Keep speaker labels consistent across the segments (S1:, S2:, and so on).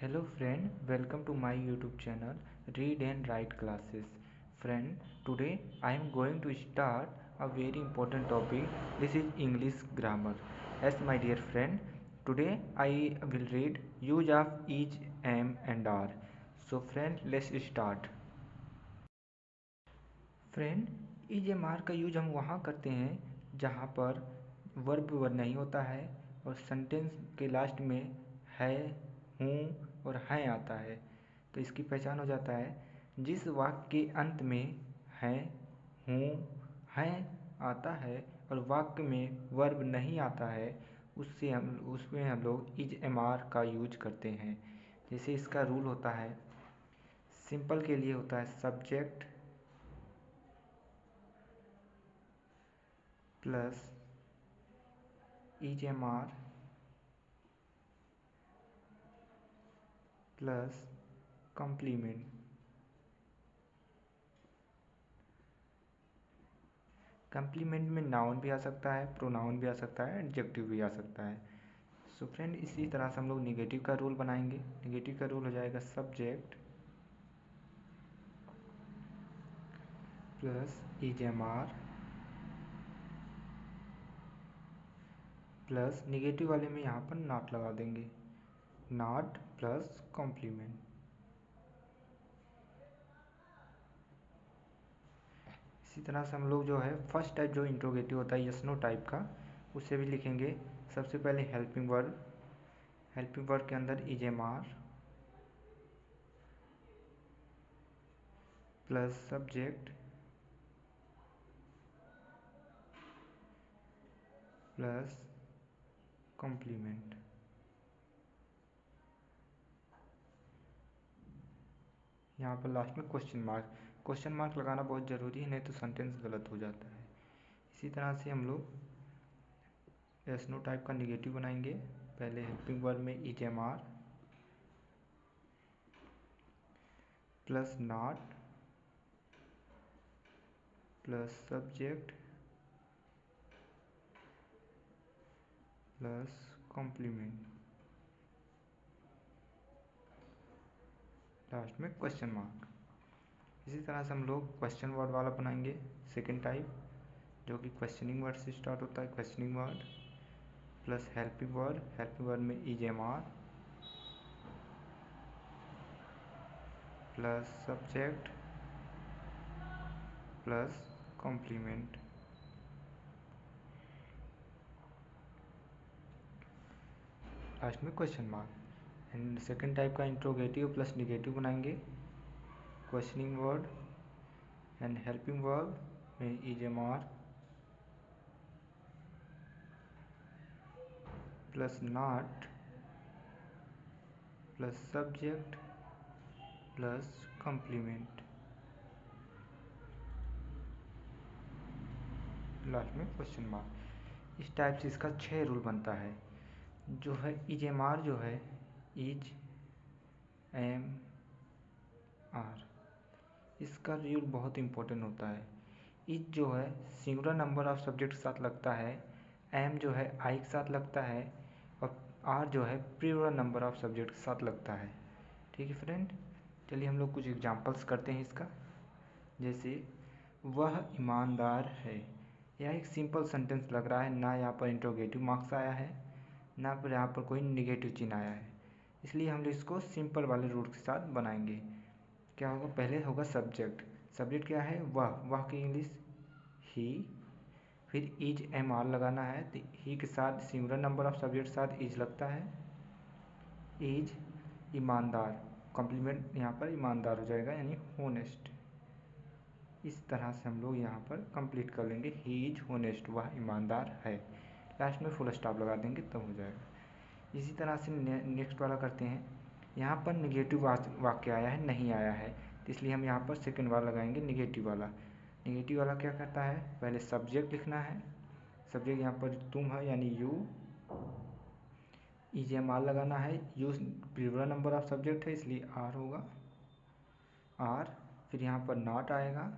S1: Hello friend, welcome to my YouTube channel Read and Write Classes. Friend, today I am going to start a very important topic. This is English grammar. Yes, my dear friend, today I will read use of is, am and are. So friend, let's start. Friend, is am are का use हम वहाँ करते हैं जहाँ पर verb नहीं होता है और सेंटेंस के लास्ट में है, हूँ और हैं आता है। तो इसकी पहचान हो जाता है जिस वाक्य के अंत में है, हूँ, हैं आता है और वाक्य में वर्ब नहीं आता है उसमें हम लोग इज एम आर का यूज करते हैं। जैसे इसका रूल होता है, सिंपल के लिए होता है subject plus is am are plus complement. Complement में नाउन भी आ सकता है, प्रोनाउन भी आ सकता है, एडजेक्टिव भी आ सकता है। सो फ्रेंड, इसी तरह से हम लोग निगेटिव का रूल बनाएंगे। निगेटिव का रूल हो जाएगा subject plus is am are plus negative वाले में यहाँ पर नॉट लगा देंगे, नॉट प्लस कॉम्प्लीमेंट। इसी तरह से हम लोग जो है फर्स्ट टाइप जो इंट्रोगेटिव होता है यस नो टाइप का, उसे भी लिखेंगे। सबसे पहले हेल्पिंग वर्ड, हेल्पिंग वर्ड के अंदर is am are plus subject plus complement. यहाँ पर लास्ट में क्वेश्चन मार्क, क्वेश्चन मार्क लगाना बहुत ज़रूरी है, नहीं तो सेंटेंस गलत हो जाता है। इसी तरह से हम लोग एस नो टाइप का निगेटिव बनाएंगे। पहले हेल्पिंग वर्ड में is am are plus not plus subject plus complement, last में क्वेश्चन मार्क। इसी तरह से हम लोग क्वेश्चन वर्ड वाला बनाएंगे सेकेंड टाइप, जो कि क्वेश्चनिंग वर्ड से स्टार्ट होता है। Questioning word plus helping word, helping word में is am are plus subject plus complement. Last में question mark. And second type का इंट्रोगेटिव प्लस निगेटिव बनाएंगे। Questioning word and helping verb में is am are plus not plus subject plus complement, last में question mark. इस type से इसका 6 rule बनता है। जो है इज एम आर जो है इज एम आर, इसका रूल बहुत इंपॉर्टेंट होता है। इज जो है सिंगुलर नंबर ऑफ सब्जेक्ट के साथ लगता है, एम जो है आई के साथ लगता है और आर जो है प्लूरल नंबर ऑफ सब्जेक्ट के साथ लगता है। ठीक है फ्रेंड, चलिए हम लोग कुछ एग्जांपल्स करते हैं इसका। जैसे वह ईमानदार है, यह एक सिंपल सेंटेंस लग रहा है, ना यहाँ पर इंट्रोगेटिव मार्क्स आया है ना पर यहाँ पर कोई निगेटिव चिन्ह आया है, इसलिए हम इसको सिंपल वाले रूल के साथ बनाएंगे। क्या होगा, पहले होगा सब्जेक्ट। सब्जेक्ट क्या है, वह की इंग्लिश ही, फिर इज एम आर लगाना है तो ही के साथ सिंगुलर नंबर ऑफ सब्जेक्ट के साथ इज लगता है, इज ईमानदार, कॉम्प्लीमेंट यहाँ पर ईमानदार हो जाएगा यानी होनेस्ट। इस तरह से हम लोग यहाँ पर कंप्लीट कर लेंगे, ही इज होनेस्ट, वह ईमानदार है। लास्ट में फुल स्टॉप लगा देंगे तब हो जाएगा। इसी तरह से नेक्स्ट वाला करते हैं। यहाँ पर निगेटिव वाक्य आया है, नहीं आया है, तो इसलिए हम यहाँ पर सेकंड वाला लगाएंगे निगेटिव वाला। निगेटिव वाला क्या करता है, पहले सब्जेक्ट लिखना है। सब्जेक्ट यहाँ पर तुम है यानी यू, इज एम आर लगाना है, you plural number of subject है इसलिए आर होगा, आर। फिर यहाँ पर नॉट आएगा,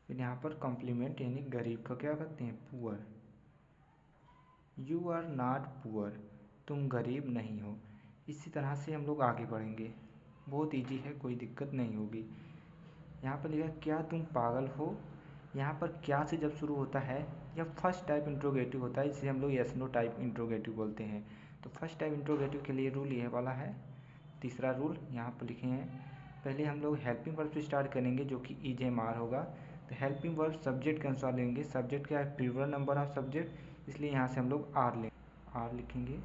S1: फिर यहाँ पर कॉम्प्लीमेंट यानी गरीब को क्या कहते हैं, poor. You are not poor, तुम गरीब नहीं हो। इसी तरह से हम लोग आगे बढ़ेंगे। बहुत इजी है, कोई दिक्कत नहीं होगी। यहाँ पर लिखा क्या तुम पागल हो। यहाँ पर क्या से जब शुरू होता है, यह फर्स्ट टाइप इंट्रोगेटिव होता है, जिसे हम लोग यस नो टाइप इंट्रोगेटिव बोलते हैं। तो फर्स्ट टाइप इंट्रोगेटिव के लिए रूल ये वाला है। तीसरा रूल यहाँ पर लिखे हैं। पहले हम लोग हेल्पिंग वर्ब से स्टार्ट करेंगे, जो कि इज एम आर होगा। तो हेल्पिंग वर्ब सब्जेक्ट के अनुसार लेंगे। सब्जेक्ट क्या है, प्लूरल नंबर ऑफ सब्जेक्ट, इसलिए यहाँ से हम लोग आर लेंगे। आर लिखेंगे,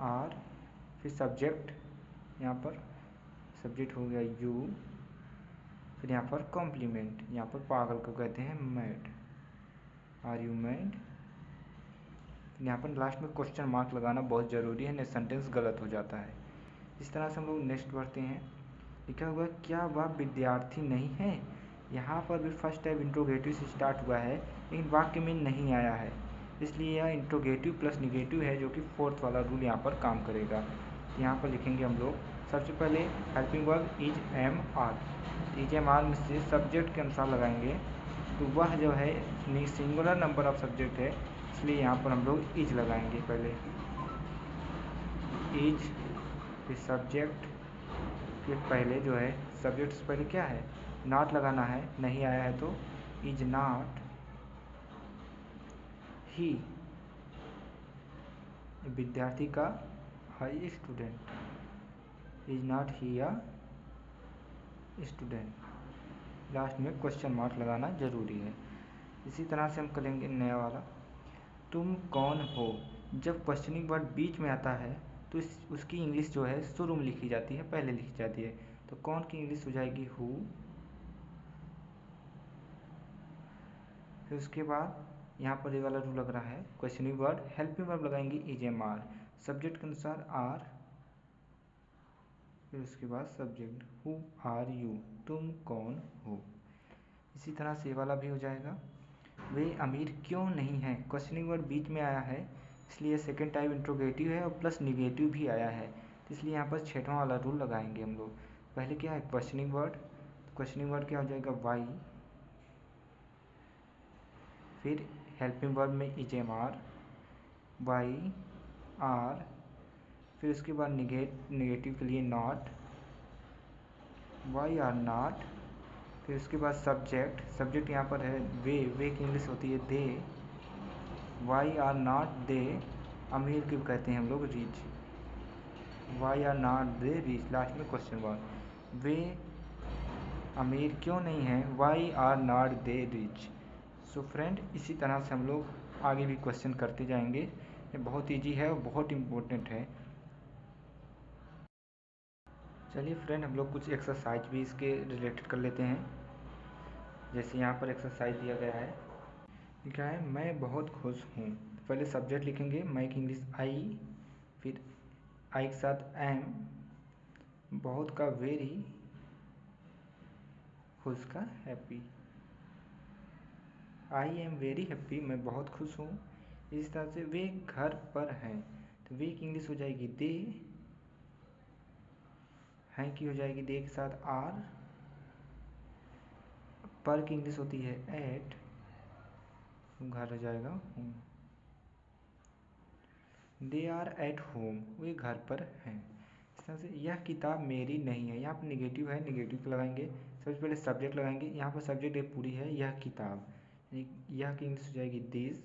S1: आर, फिर सब्जेक्ट, यहाँ पर सब्जेक्ट हो गया यू, फिर यहाँ पर कॉम्प्लीमेंट, यहाँ पर पागल को कहते हैं मैड, आर यू मैड। यहाँ पर लास्ट में क्वेश्चन मार्क लगाना बहुत ज़रूरी है, नहीं सेंटेंस गलत हो जाता है। इस तरह से हम लोग नेक्स्ट बढ़ते हैं। लिखा हुआ है क्या वह विद्यार्थी नहीं है। यहाँ पर भी फर्स्ट टाइप इंट्रोगेटिव से स्टार्ट हुआ है, लेकिन वाक्य में नहीं आया है, इसलिए यह इंट्रोगेटिव प्लस निगेटिव है, जो कि फोर्थ वाला रूल यहाँ पर काम करेगा। तो यहाँ पर लिखेंगे हम लोग सबसे पहले helping verb is am are. Is am are में से सब्जेक्ट के अनुसार लगाएंगे, तो वह जो है सिंगुलर नंबर ऑफ सब्जेक्ट है, इसलिए यहाँ पर हम लोग इज लगाएंगे। पहले इज, फिर सब्जेक्ट, फिर पहले जो है सब्जेक्ट से पहले क्या है, नॉट लगाना है, नहीं आया है तो इज नॉट ही विद्यार्थी का, high student, is not he a student. Last में क्वेश्चन मार्क लगाना जरूरी है। इसी तरह से हम करेंगे नया वाला, तुम कौन हो। जब क्वेश्चनिंग वर्ड बीच में आता है तो उसकी इंग्लिश जो है शुरू में लिखी जाती है, पहले लिखी जाती है। तो कौन की इंग्लिश हो जाएगी हु। फिर उसके बाद यहाँ पर ये वाला रूल लग रहा है, क्वेश्चनिंग वर्ड हेल्पिंग वर्ब लगाएंगे इज एम आर, सब्जेक्ट के अनुसार आर, फिर उसके बाद सब्जेक्ट हु आर यू, तुम कौन हो। इसी तरह से ये वाला भी हो जाएगा, वे अमीर क्यों नहीं हैं। क्वेश्चनिंग वर्ड बीच में आया है, इसलिए सेकेंड टाइप इंट्रोगेटिव है और प्लस निगेटिव भी आया है, तो इसलिए यहाँ पर छठवां वाला रूल लगाएंगे हम लोग। पहले क्या है क्वेश्चनिंग वर्ड, क्वेश्चनिंग वर्ड क्या हो जाएगा वाई, फिर हेल्पिंग वर्ब में is am are, why are, फिर उसके बाद निगेटिव के लिए नॉट, वाई आर नॉट, फिर उसके बाद सब्जेक्ट, सब्जेक्ट यहाँ पर है वे की इंग्लिश होती है they, why are not they, अमीर क्यों कहते हैं हम लोग rich, why are not they rich, last में क्वेश्चन वर्ड, वे अमीर क्यों नहीं हैं, why are not they rich. So friend, इसी तरह से हम लोग आगे भी क्वेश्चन करते जाएंगे। ये बहुत ईजी है और बहुत इम्पोर्टेंट है। चलिए फ्रेंड, हम लोग कुछ एक्सरसाइज भी इसके रिलेटेड कर लेते हैं। जैसे यहाँ पर एक्सरसाइज दिया गया है, लिखा है मैं बहुत खुश हूँ। पहले सब्जेक्ट लिखेंगे, मैं की इंग्लिश आई, फिर आई के साथ एम, बहुत का वेरी, खुश का happy, I am very happy, मैं बहुत खुश हूँ। इस तरह से वे घर पर हैं, तो वे की इंग्लिश हो जाएगी दे, हैं की हो जाएगी दे के साथ आर, पर की इंग्लिश होती है एट, घर हो जाएगा home, they are at home, वे घर पर हैं। इस तरह से यह किताब मेरी नहीं है, यहाँ पर निगेटिव है, निगेटिव को लगाएंगे। सबसे पहले सब्जेक्ट लगाएंगे, यहाँ पर सब्जेक्ट एक पूरी है यह किताब, यह की इंग्लिश हो जाएगी दिस,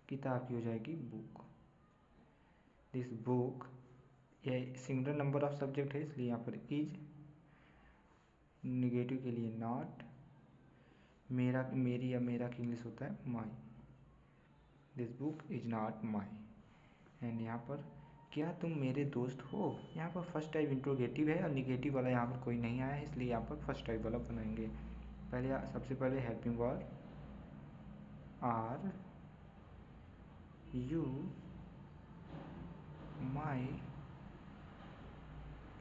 S1: किताब की हो जाएगी बुक, दिस बुक। यह सिंगुलर नंबर ऑफ सब्जेक्ट है, इसलिए यहाँ पर इज, निगेटिव के लिए नॉट, मेरा मेरी या मेरा की इंग्लिश होता है my, this book is not my. And यहाँ पर क्या तुम मेरे दोस्त हो, यहाँ पर फर्स्ट टाइप इंट्रोगेटिव है और निगेटिव वाला यहाँ पर कोई नहीं आया है, इसलिए यहाँ पर फर्स्ट टाइप वाला बनाएंगे। पहले सबसे पहले helping word are you my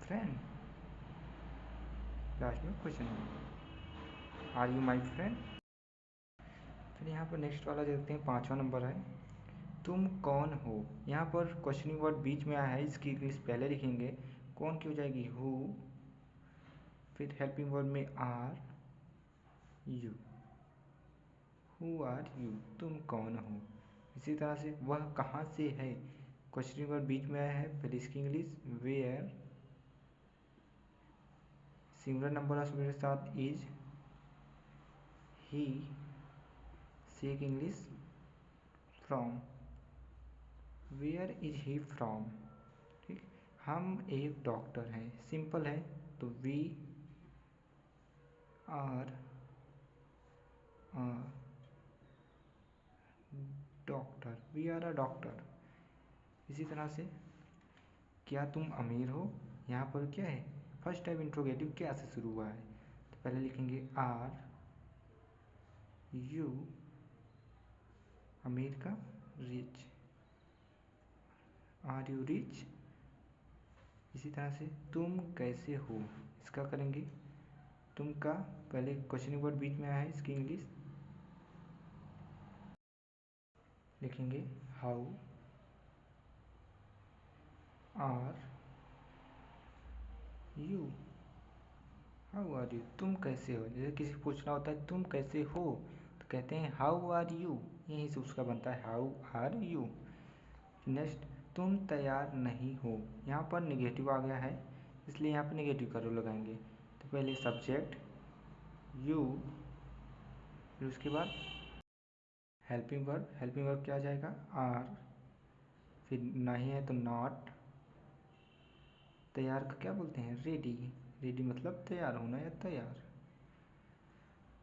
S1: friend, last में question are you my friend. फिर यहाँ पर नेक्स्ट वाला देखते हैं, 5वां नंबर है, तुम कौन हो। यहाँ पर क्वेश्चनिंग वर्ड बीच में आया है, इसकी इंग्लिश पहले लिखेंगे, कौन की हो जाएगी हु, फिर हेल्पिंग वर्ड में are you, who are you, तुम कौन हो। इसी तरह से वह कहाँ से है, क्वेश्चन वर्ड बीच में आया है, पहले इसकी English where, singular number of student के साथ इज, ही, सी की English from, where is he from. ठीक, हम एक डॉक्टर हैं, सिंपल है, तो we are doctor, we are a doctor. इसी तरह से क्या तुम अमीर हो, यहाँ पर क्या है, फर्स्ट टाइप इंट्रोगेटिव क्या से शुरू हुआ है, तो पहले लिखेंगे आर यू, अमीर का रिच, आर यू रिच। इसी तरह से तुम कैसे हो, इसका करेंगे तुम का, पहले क्वेश्चन वर्ड बीच में आया है, इसकी इंग्लिश लिखेंगे how are you, how are you, तुम कैसे हो। जैसे किसी को पूछना होता है तुम कैसे हो, तो कहते हैं हाउ आर यू, यहीं से उसका बनता है हाउ आर यू। नेक्स्ट, तुम तैयार नहीं हो, यहाँ पर नेगेटिव आ गया है, इसलिए यहाँ पर नेगेटिव का रूल लगाएंगे। तो पहले सब्जेक्ट यू, फिर उसके बाद हेल्पिंग वर्ब क्या आ जाएगा आर, फिर नहीं है तो नॉट, तैयार का क्या बोलते हैं रेडी, रेडी मतलब तैयार होना या तैयार।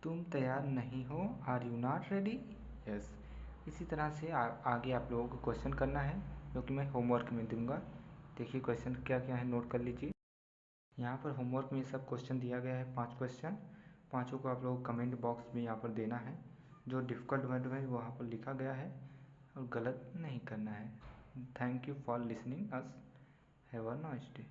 S1: तुम तैयार नहीं हो, are you not ready, yes. इसी तरह से आगे आप लोगों को क्वेश्चन करना है, जो कि मैं होमवर्क में दूंगा। देखिए क्वेश्चन क्या क्या है, नोट कर लीजिए। यहाँ पर होमवर्क में सब क्वेश्चन दिया गया है, 5 क्वेश्चन, पाँचों को आप लोग कमेंट बॉक्स में यहाँ पर देना है। जो डिफ़िकल्ट वर्ड है वहाँ पर लिखा गया है और गलत नहीं करना है। Thank you for listening us, have a nice day.